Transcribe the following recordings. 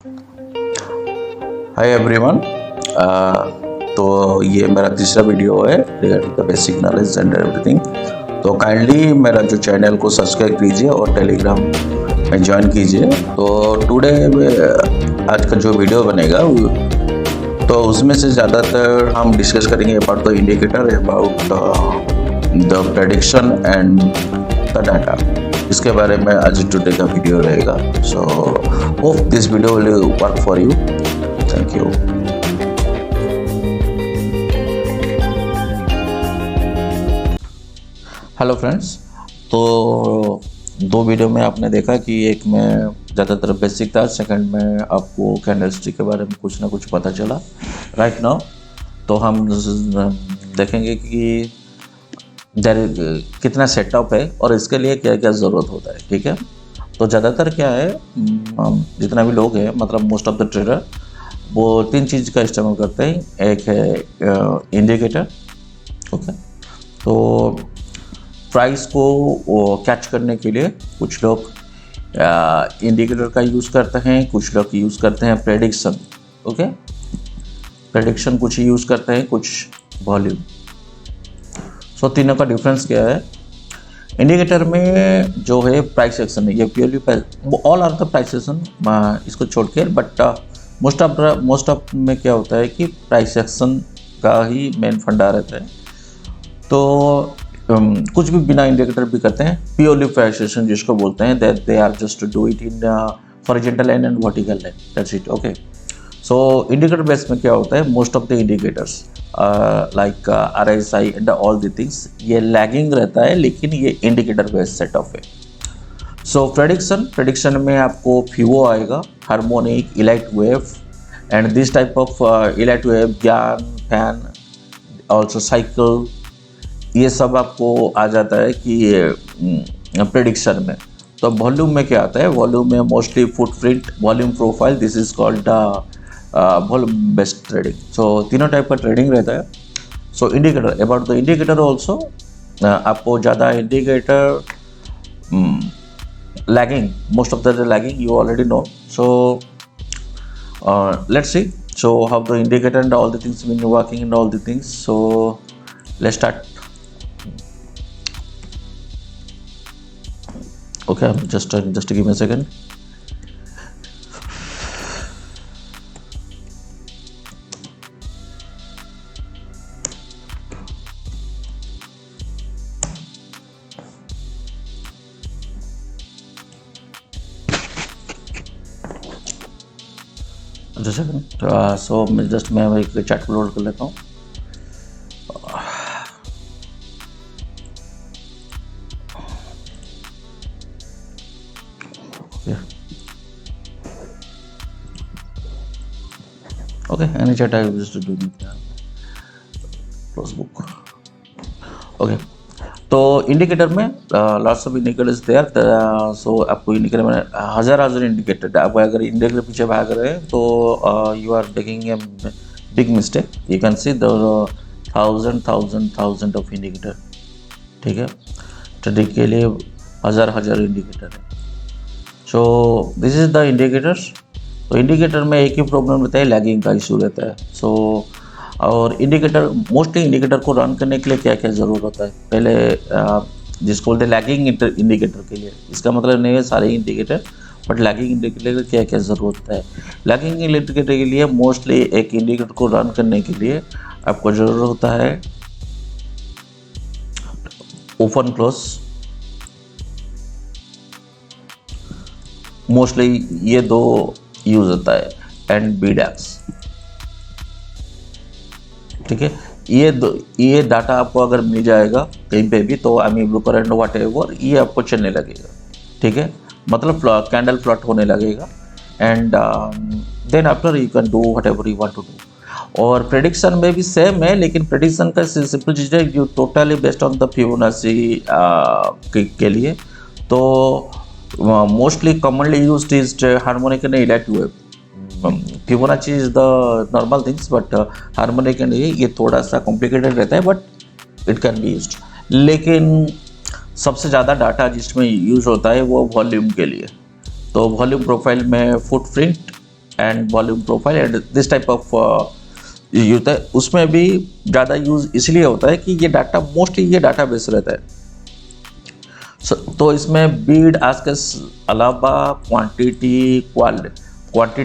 Hi everyone. तो ये मेरा तीसरा वीडियो है regarding the basic knowledge and everything. तो काइंडली मेरा जो चैनल को सब्सक्राइब कीजिए और टेलीग्राम में ज्वाइन कीजिए। तो टुडे आज का जो वीडियो बनेगा तो उसमें से ज़्यादातर हम डिस्कस करेंगे about the indicator, about the prediction and the data. इसके बारे में आज टुडे का वीडियो रहेगा। So hope this video will work for you. Thank you. Hello friends. तो दो वीडियो में आपने देखा कि एक में ज़्यादातर बेसिक था, सेकंड में आपको कैंडलस्टिक के बारे में कुछ ना कुछ पता चला। राइट नाउ तो हम देखेंगे कि कितना सेटअप है और इसके लिए क्या क्या ज़रूरत होता है। ठीक है, तो ज़्यादातर क्या है, जितना भी लोग हैं, मतलब मोस्ट ऑफ द ट्रेडर वो तीन चीज़ का इस्तेमाल करते हैं। एक है इंडिकेटर। ओके, तो प्राइस को कैच करने के लिए कुछ लोग इंडिकेटर का यूज़ करते हैं, कुछ लोग यूज़ करते हैं प्रेडिक्शन। ओके, प्रेडिक्शन कुछ यूज़ करते हैं, कुछ वॉल्यूम। सो तीनों का डिफरेंस क्या है? इंडिकेटर में जो है प्राइस एक्शन है, ये purely all are the price action इसको छोड़ के, बट मोस्ट ऑफ में क्या होता है कि प्राइस एक्शन का ही मेन फंडा रहता है। तो कुछ भी बिना इंडिकेटर भी करते हैं, प्योरली प्राइस एक्शन जिसको बोलते हैं, that they are just do it in horizontal line and vertical line, that's it. Okay, so indicator base में क्या होता है, most of the indicators like RSI and all the things ये lagging रहता है, लेकिन ये इंडिकेटर बेस्ड सेटअप है। सो प्रेडिक्शन में आपको FIBO आएगा, harmonic, elite wave and this type of elite wave, ज्ञान, फैन, ऑल्सो साइकिल, ये सब आपको आ जाता है कि प्रेडिक्शन में। तो वॉल्यूम में क्या आता है? वॉल्यूम में mostly footprint, volume profile, this is called volume based trading. So तीनों टाइप का ट्रेडिंग रहता है। So indicator, about the indicator also आपको ज़्यादा indicator lagging, most of the lagging you already know. So let's see so how the indicator and all the things been working and all the things. So let's start. Okay, just give me a second. सो मैं एक chat को load कर लेता हूँ। Okay, any chat I just do close book. Okay, तो indicator में lots of indicators there. सो आपको indicator में हजार इंडिकेटर, आप अगर इंडिकेटर पीछे भाग रहे हैं तो you are taking a big mistake. You can see the thousand of indicator. ठीक है, ट्रेडिंग के लिए हजार इंडिकेटर है। So this is the indicators. तो इंडिकेटर में एक ही प्रॉब्लम रहता है, लैगिंग का इशू रहता है। सो और इंडिकेटर, मोस्टली इंडिकेटर को रन करने के लिए क्या क्या ज़रूरत होता है? पहले जिसको बोलते हैं लैगिंग इंडिकेटर के लिए, इसका मतलब नहीं है सारे इंडिकेटर, बट लैगिंग इंडिकेटर के क्या क्या ज़रूरत होता है? लैगिंग इंडिकेटर के लिए मोस्टली एक इंडिकेटर को रन करने के लिए आपको ज़रूरत होता है ओपन क्लोज। मोस्टली ये दो यूज होता है, एंड BDAX। ठीक है, ये डाटा आपको अगर मिल जाएगा कहीं पे भी, तो ब्लू करंट व्हाट एवर, ये आपको चलने लगेगा। ठीक है, मतलब कैंडल फ्लट होने लगेगा, and then after you can do whatever you want to do. और प्रेडिक्शन में भी सेम है, लेकिन प्रेडिक्शन का सिंपल चीज़ है, you totally based on the Fibonacci के लिए। तो mostly commonly used is harmonic and elite wave. Fibonacci is the normal things, but harmonic and ये थोड़ा सा कॉम्प्लिकेटेड रहता है, but it can be used. लेकिन सबसे ज़्यादा डाटा जिसमें यूज होता है वो वॉल्यूम के लिए। तो वॉल्यूम प्रोफाइल में footprint, and volume profile and this type of use होता है। उसमें भी ज़्यादा यूज इसलिए होता है कि ये डाटा मोस्टली ये डाटा बेस रहता है। तो इसमें बीड आज के अलावा क्वांटिटी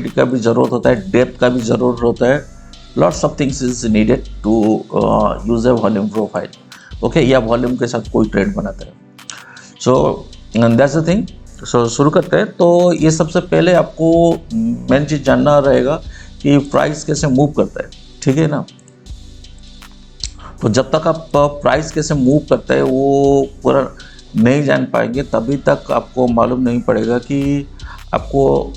का भी ज़रूरत होता है, डेप्थ का भी ज़रूरत होता है। Lots of things is needed to use a volume profile, okay, या वॉल्यूम के साथ कोई ट्रेड बनाता है। So that's the thing. So शुरू करते हैं। तो ये सबसे पहले आपको मेन चीज़ जानना रहेगा कि प्राइस कैसे मूव करता है, ठीक है ना। तो जब तक आप प्राइस कैसे मूव करता है वो पूरा नहीं जान पाएंगे, तभी तक आपको मालूम नहीं पड़ेगा कि आपको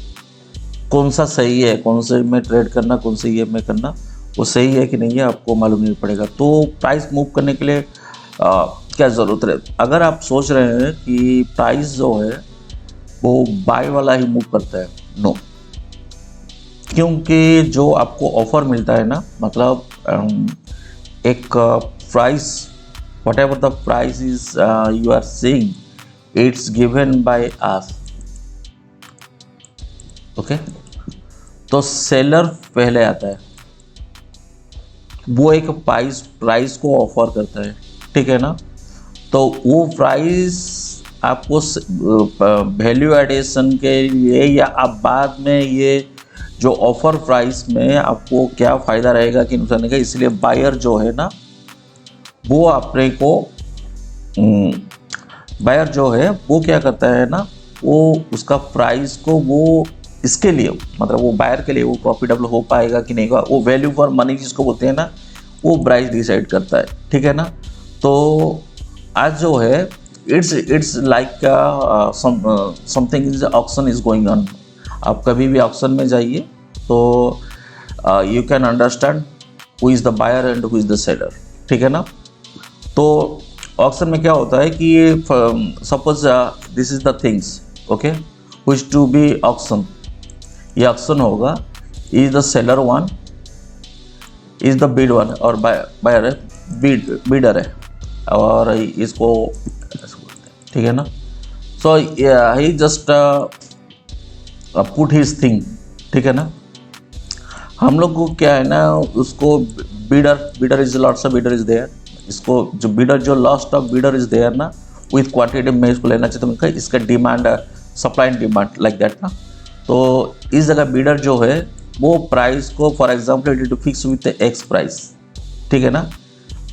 कौन सा सही है, कौन से में ट्रेड करना, कौन से ये में करना, वो सही है कि नहीं है, आपको मालूम नहीं पड़ेगा। तो प्राइस मूव करने के लिए क्या ज़रूरत है? अगर आप सोच रहे हैं कि प्राइस जो है वो बाय वाला ही मूव करता है, नो, क्योंकि जो आपको ऑफर मिलता है ना, मतलब एक price, whatever the price is you are seeing, it's given by us, okay. तो सेलर पहले आता है, वो एक प्राइस को ऑफर करता है, ठीक है ना। तो वो प्राइस आपको वैल्यू एडिशन के लिए, या आप बाद में ये जो ऑफर प्राइस में आपको क्या फ़ायदा रहेगा कि नुकसान का, इसलिए बायर जो है ना, वो अपने को बायर जो है वो क्या करता है ना, वो उसका प्राइस को वो इसके लिए, मतलब वो बायर के लिए वो प्रॉफिटेबल हो पाएगा कि नहीं, वो वैल्यू फॉर मनी जिसको बोलते हैं ना, वो प्राइस डिसाइड करता है, ठीक है ना। तो आज जो है it's like something is auction is going on. आप कभी भी ऑक्शन में जाइए तो you can understand who is the buyer and who is the seller, ठीक है ना। तो ऑक्शन में क्या होता है कि suppose this is the things, okay, which to be auction, ये ऑक्शन होगा, is the seller one, is the bid one, और बायर है, बीडर है, और इसको, ठीक है ना। So he just put his thing, ठीक है ना। हम लोग को क्या है ना, उसको bidder is lots of bidder is there, इसको जो बीडर, जो lost of bidder is there ना, विथ क्वांटिटी में इसको लेना चाहिए, तो इसका demand, supply and demand like that ना। तो इस जगह बीडर जो है वो प्राइस को, for example it to fix with X price, ठीक है ना।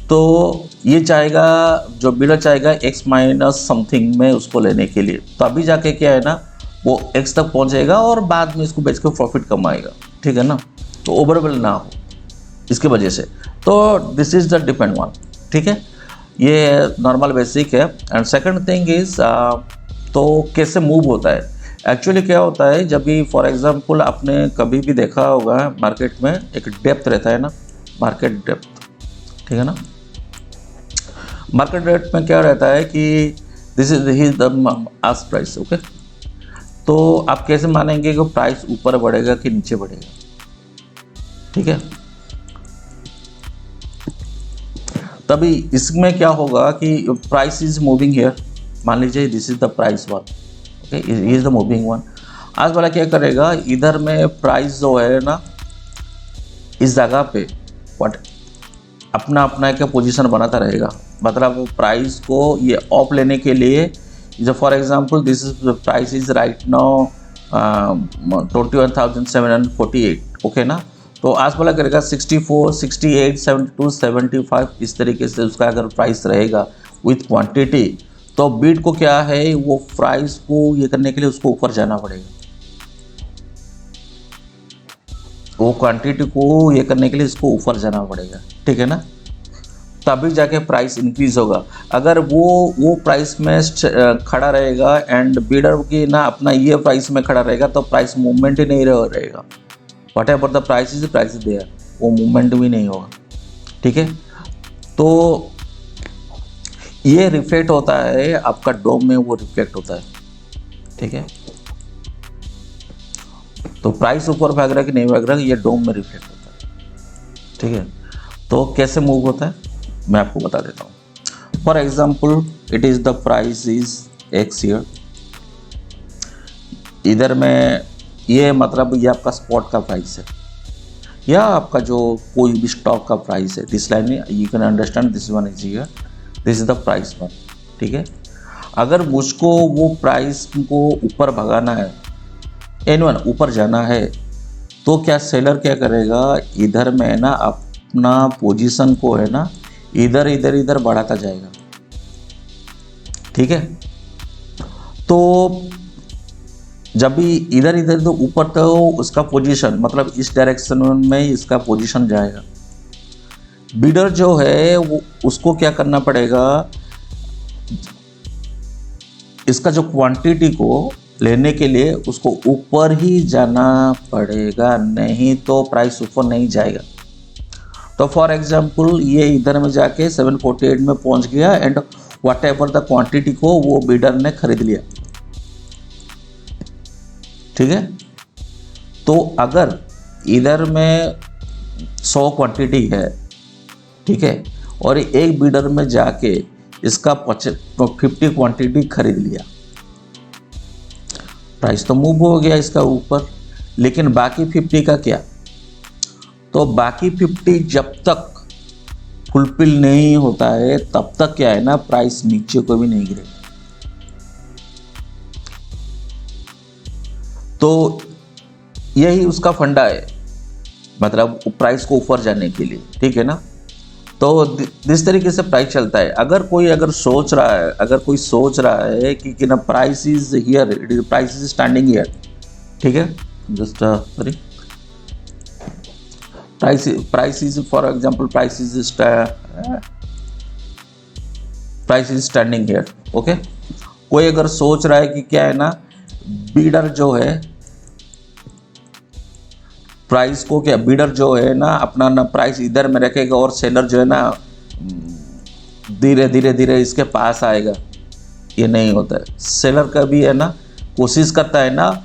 तो ये चाहेगा, जो बीडर चाहेगा एक्स माइनस समथिंग में उसको लेने के लिए, तो अभी जाके क्या है ना, वो एक्स तक पहुंचेगा और बाद में इसको बेच के प्रॉफिट कमाएगा, ठीक है ना। तो ओवरवेल ना हो इसके वजह से। तो this is the depend one, ठीक है, ये नॉर्मल बेसिक है। एंड सेकंड थिंग इज, तो कैसे मूव होता है एक्चुअली, क्या होता है, जब भी फॉर एग्जांपल आपने कभी भी देखा होगा मार्केट में एक डेप्थ रहता है ना, मार्केट डेप्थ, ठीक है ना। मार्केट डेप्थ में क्या रहता है कि this is the ask price, okay. तो आप कैसे मानेंगे कि प्राइस ऊपर बढ़ेगा कि नीचे बढ़ेगा, ठीक है। तभी इसमें क्या होगा कि प्राइस इज मूविंग हियर, मान लीजिए this is the price one, okay, is the moving one. आज वाला क्या करेगा, इधर में प्राइस जो है ना, इस जगह पे व्हाट अपना अपना एक पोजीशन बनाता रहेगा, मतलब प्राइस को ये ऑफ लेने के लिए, जब for example this is price is right now 21,748, okay ना। तो आज वाला करेगा 64, 68, 72, 75, इस तरीके से उसका अगर प्राइस रहेगा विथ क्वांटिटी, तो बीट को क्या है, वो प्राइस को ये करने के लिए उसको ऊपर जाना पड़ेगा, वो क्वांटिटी को ये करने के लिए इसको ऊपर जाना पड़ेगा, ठीक है ना। तभी जाके प्राइस इंक्रीज होगा। अगर वो प्राइस में खड़ा रहेगा एंड बीडर की ना अपना ये प्राइस में खड़ा रहेगा, तो प्राइस मूवमेंट ही नहीं रहेगा। Whatever the price is there, वो मूवमेंट भी नहीं होगा, ठीक है। तो ये रिफ्लेक्ट होता है आपका डोम में, वो रिफ्लेक्ट होता है, ठीक है। तो प्राइस ऊपर भाग रहा है कि नहीं भाग रहा है, ये डोम में रिफ्लेक्ट होता है, ठीक है। तो कैसे मूव होता है मैं आपको बता देता हूँ। For example it is the price is x here, इधर में ये मतलब ये आपका स्पॉट का प्राइस है या आपका जो कोई भी स्टॉक का प्राइस है। This line you can understand this one is here, this is the price one. ठीक है, अगर मुझको वो प्राइस को ऊपर भगाना है, एन1 ऊपर जाना है, तो क्या सेलर क्या करेगा, इधर में ना अपना पोजीशन को है ना इधर इधर इधर बढ़ाता जाएगा। ठीक है, तो जब भी इधर इधर तो ऊपर, तो उसका पोजीशन मतलब इस डायरेक्शन में इसका पोजीशन जाएगा। बीडर जो है वो उसको क्या करना पड़ेगा, इसका जो क्वांटिटी को लेने के लिए उसको ऊपर ही जाना पड़ेगा, नहीं तो प्राइस ऊपर नहीं जाएगा। तो फॉर एग्जांपल ये इधर में जाके 748 में पहुंच गया and what ever the quantity को वो बीडर ने खरीद लिया। ठीक है, तो अगर इधर में 100 क्वांटिटी है, ठीक है, और एक बीडर में जाके इसका 50 क्वांटिटी खरीद लिया, प्राइस तो मूव हो गया इसका ऊपर, लेकिन बाकी 50 का क्या, तो बाकी 50 जब तक फुलफिल नहीं होता है तब तक क्या है ना प्राइस नीचे को भी नहीं गिरेगा। तो यही उसका फंडा है, मतलब प्राइस को ऊपर जाने के लिए। ठीक है ना, तो जिस तरीके से प्राइस चलता है, अगर कोई सोच रहा है, अगर कोई सोच रहा है कि ना price is here, price is standing here, ठीक है, just sorry, price is for example price is standing here, okay. कोई अगर सोच रहा है कि क्या है ना बीडर जो है प्राइस को क्या, बीडर जो है ना अपना ना प्राइस इधर में रखेगा और सेलर जो है ना धीरे धीरे धीरे इसके पास आएगा, ये नहीं होता है। सेलर का भी है ना कोशिश करता है ना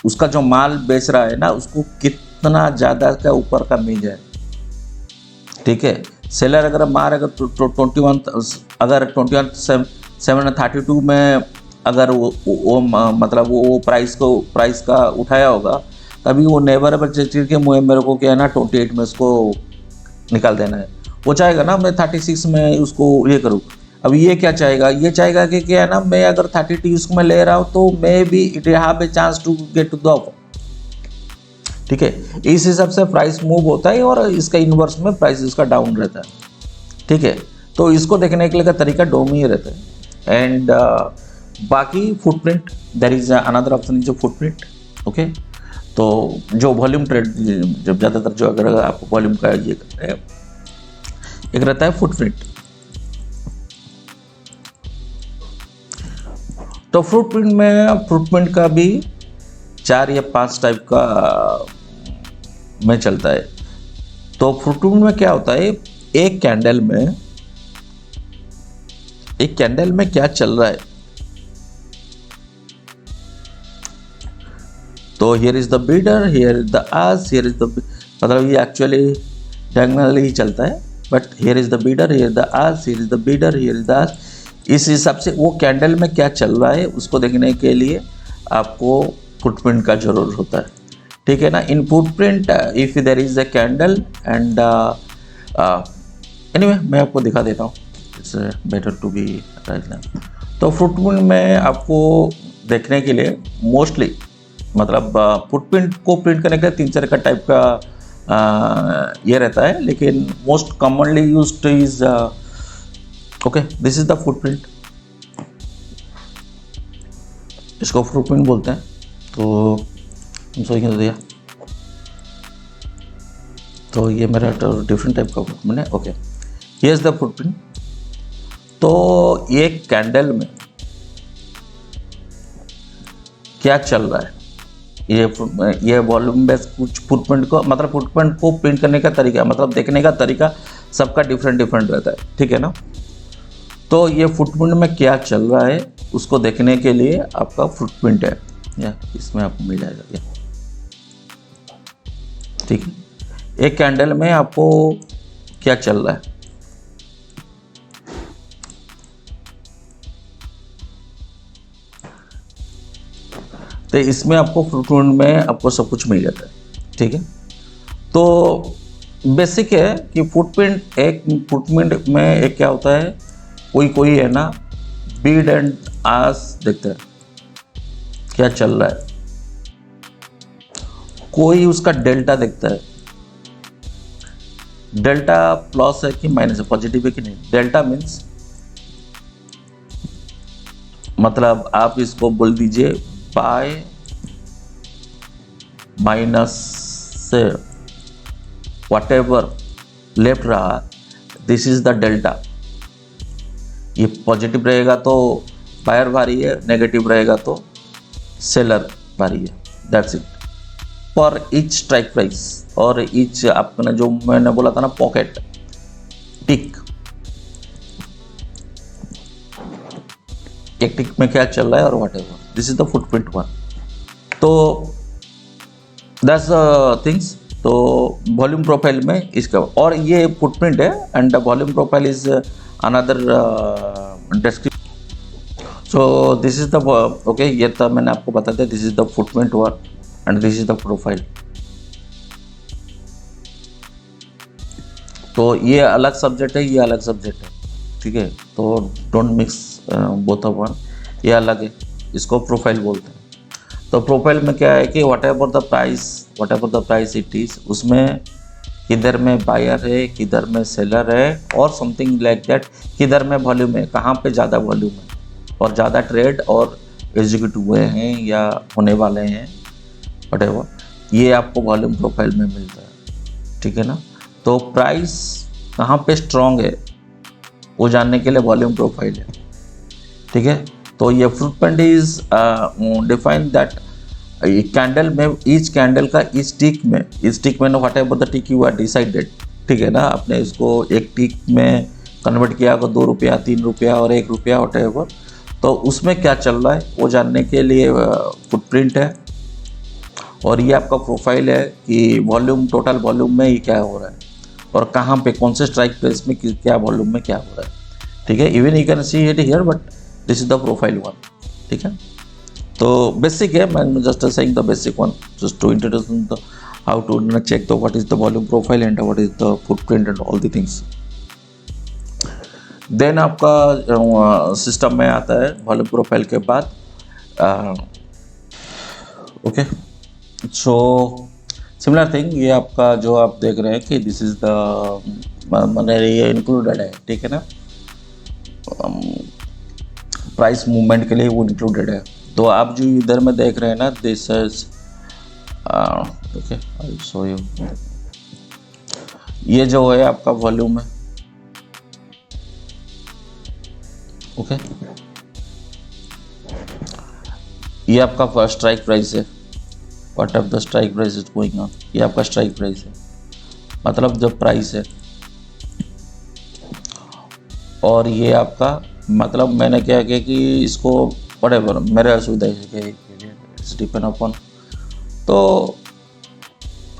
उसका जो माल बेच रहा है ना उसको कितना ज़्यादा का ऊपर का मिल जाए। ठीक है, सेलर अगर मार अगर 21,732 में अगर वो मतलब वो प्राइस का उठाया होगा, तभी वो नेबर पर चिड़ के मुझे मेरे को क्या है ना 28 में उसको निकाल देना है। वो चाहेगा ना मैं 36 में उसको ये करूँ। अब ये क्या चाहेगा, ये चाहेगा कि क्या है ना मैं अगर 32 उसको मैं ले रहा हूँ तो maybe it have a chance to get to the offer. ठीक है, इस हिसाब से प्राइस मूव होता है और इसका इन्वर्स में प्राइस इसका डाउन रहता है। ठीक है, तो इसको देखने के लिए का तरीका डोम ही रहता है। एंड बाकी footprint, there is another option is footprint. Okay, तो जो वॉल्यूम ट्रेड, जब ज़्यादातर जो अगर आप वॉल्यूम का ये करते हैं, एक रहता है फुटप्रिंट। तो फुटप्रिंट का भी 4 या 5 टाइप का में चलता है। तो फुटप्रिंट में क्या होता है, एक कैंडल में क्या चल रहा है। तो here is the bidder, here is the ask, here is the, मतलब ये एक्चुअली डायगोनली ही चलता है, but here is the bidder, here is the ask, here is the bidder, here is the ask. इस हिसाब से वो कैंडल में क्या चल रहा है उसको देखने के लिए आपको फुटप्रिंट का जरूर होता है। ठीक है ना, in footprint if there is a candle and anyway मैं आपको दिखा देता हूँ, it's better to be right now. तो फुटप्रिंट में आपको देखने के लिए मोस्टली मतलब फुटप्रिंट को प्रिंट करने का 3-4 का टाइप का ये रहता है, लेकिन most commonly used is okay, this is the footprint, इसको फुटप्रिंट बोलते हैं। तो हम सही कर दिया, तो ये मेरा डिफरेंट टाइप का फुटप्रिंट है। Okay, here is the footprint. तो ये कैंडल में क्या चल रहा है, ये वॉल्यूम बेस कुछ फुटप्रिंट को, मतलब फुटप्रिंट को प्रिंट करने का तरीका, मतलब देखने का तरीका सबका डिफरेंट रहता है। ठीक है ना, तो ये फुटप्रिंट में क्या चल रहा है उसको देखने के लिए आपका फुटप्रिंट है या इसमें आपको मिल जाएगा या। ठीक है, एक कैंडल में आपको क्या चल रहा है, तो इसमें आपको फुटप्रिंट में आपको सब कुछ मिल जाता है, ठीक है। तो बेसिक है कि फुटप्रिंट में एक क्या होता है, कोई है ना बीड एंड आस देखता है क्या चल रहा है, कोई उसका डेल्टा देखता है, डेल्टा प्लस है कि माइनस है, पॉजिटिव है कि नहीं। डेल्टा मीन्स मतलब आप इसको बोल दीजिए bye minus say whatever left रहा, दिस इज द डेल्टा। ये पॉजिटिव रहेगा तो बायर भारी है, नेगेटिव रहेगा तो सेलर भारी है, that's it. For each strike price और ईच आपने जो मैंने बोला था ना पॉकेट टिक, एक टिक में क्या चल रहा है और whatever, this is the footprint one. तो दैट्स द थिंग्स। तो वॉल्यूम प्रोफाइल में इसका, और ये फुटप्रिंट है and volume profile is another description. So this is the okay, ये तो मैंने आपको बता दिया, this is the footprint one and this is the profile. तो ये अलग सब्जेक्ट है, ये अलग सब्जेक्ट है, ठीक है। तो don't mix both of one, ये अलग है, इसको प्रोफाइल बोलते हैं। तो प्रोफाइल में क्या है कि what ever the price it is, उसमें किधर में बायर है, किधर में सेलर है और समथिंग लाइक दैट, किधर में वॉल्यूम है, कहाँ पे ज़्यादा वॉल्यूम है और ज़्यादा ट्रेड और एग्जीक्यूट हुए हैं या होने वाले हैं, वट एवर, ये आपको वॉल्यूम प्रोफाइल में मिलता है, ठीक है ना। तो प्राइस कहाँ पे स्ट्रॉन्ग है वो जानने के लिए वॉल्यूम प्रोफाइल है, ठीक है। तो ये footprint is define that candle में, ईच कैंडल का इस टिक में ना whatever the tick you are decided, ठीक है ना। आपने इसको एक टिक में कन्वर्ट किया को 2 रुपया, 3 रुपया और 1 रुपया व्हाट एवर, तो उसमें क्या चल रहा है वो जानने के लिए फुटप्रिंट है। और ये आपका प्रोफाइल है कि वॉल्यूम, टोटल वॉल्यूम में ये क्या हो रहा है और कहाँ पे कौन से स्ट्राइक प्राइस में क्या वॉल्यूम में क्या हो रहा है, ठीक है। Even you can see it here but this is the profile one, ठीक है। तो बेसिक है, मैं just saying the basic one just to introduce the how to check the what is the volume profile and what is the footprint and all the things. Then आपका system में आता है volume profile के बाद okay. So similar thing, ये आपका जो आप देख रहे हैं कि दिस इज द मैंने ये इंक्लूडेड है, ठीक है ना, प्राइस मूवमेंट के लिए वो इंक्लूडेड है। तो आप जो इधर में देख रहे हैं ना, this is okay, I show you, ये जो है आपका वॉल्यूम है, ओके। ये आपका फर्स्ट स्ट्राइक प्राइस है, what ever the strike price is going on, ये आपका स्ट्राइक प्राइस है, मतलब जो प्राइस है। और ये आपका मतलब मैंने क्या किया कि इसको व्हाटएवर मेरे असुविधा है, इट्स डिपेंड अपॉन, तो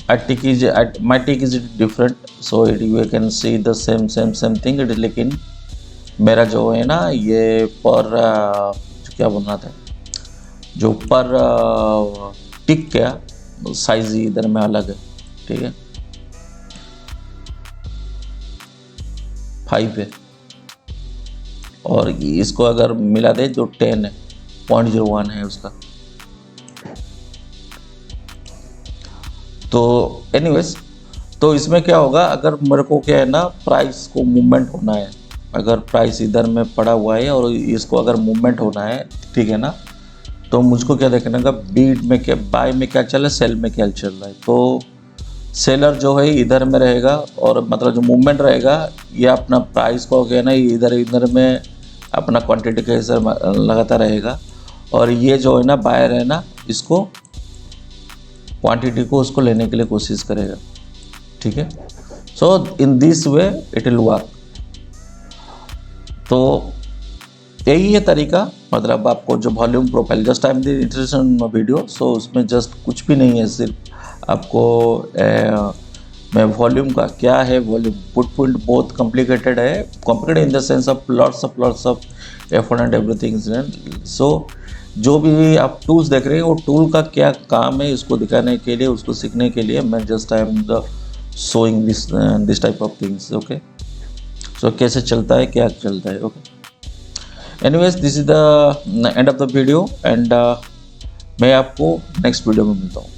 my tick is different, so it you can see the same thing it, लेकिन मेरा जो है ना ये पर क्या बोलना था, जो पर टिक क्या साइज इधर में अलग है, ठीक है, 5 है। और इसको अगर मिला दे जो 10 है, 0.01 है उसका। तो एनीवेज, तो इसमें क्या होगा, अगर मेरे को क्या है ना प्राइस को मूवमेंट होना है, अगर प्राइस इधर में पड़ा हुआ है और इसको अगर मूवमेंट होना है, ठीक है ना, तो मुझको क्या देखना होगा, बीड में क्या, बाय में क्या चल रहा है, सेल में क्या चल रहा है। तो सेलर जो है इधर में रहेगा और मतलब जो मूवमेंट रहेगा ये अपना प्राइस को क्या है ना इधर में अपना क्वांटिटी के हिसाब लगाता रहेगा, और ये जो है ना बायर है ना इसको क्वांटिटी को उसको लेने के लिए कोशिश करेगा, ठीक है। So in this way it will work. तो यही है तरीका, मतलब आपको जो volume profile, just I am the introduction video, so उसमें जस्ट कुछ भी नहीं है, सिर्फ आपको मैं वॉल्यूम का क्या है, वॉल्यूम फुटप्रिंट बहुत कॉम्प्लिकेटेड है, complicated in the sense of lots of effort and everything. So जो भी आप टूल्स देख रहे हैं वो टूल का क्या काम है इसको दिखाने के लिए, उसको सीखने के लिए मैं just I am the showing this type of things. Okay, so कैसे चलता है, क्या चलता है। Okay, anyways this is the end of the video and मैं आपको नेक्स्ट वीडियो में मिलता हूँ।